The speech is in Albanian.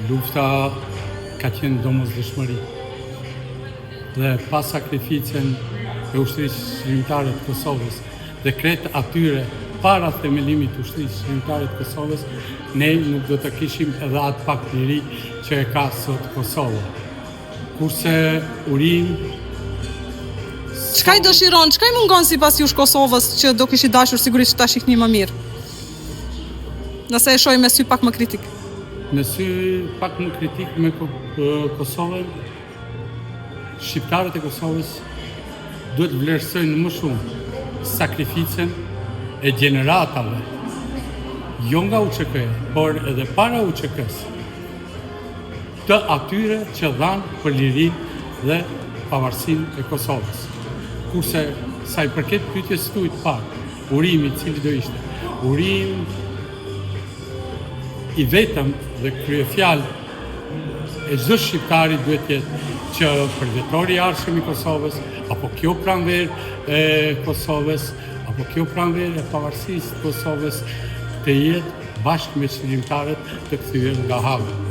Lufta ka qenë domosdoshmëri dhe pas sakrificën e ushtrisë shqiptare të Kosovës dhe kretë atyre para themelimit të ushtrisë shqiptare të Kosovës, ne nuk do të kishim edhe atë pak liri që e ka sot Kosova. Kurse urin... Çka i dëshiron, çka i mungon sipas jush Kosovës që do kishit dashur sigurisht ta shihni më mirë? Nëse e shohim me sy pak më kritik. Me sy pak më kritik me Kosovën, shqiptarët e Kosovës duhet vlerësojnë më shumë sakrificën e gjeneratave, jo nga UÇK-ja, por edhe para UÇK-s, të atyre që dhanë për lirinë dhe pavarësinë e Kosovës. Kurse sa i përket pyetjes tuaj të parë, urimi cili do ishte, urim i vetëm dhe kryefjalë e çdo shqiptari duhet jetë që përvetori i arshëm i Kosovës, apo kjo pranverë e Kosovës, apo kjo pranverë e pavarësisë të Kosovës të jetë bashkë me qëllimtarët të kthyer nga Hagu.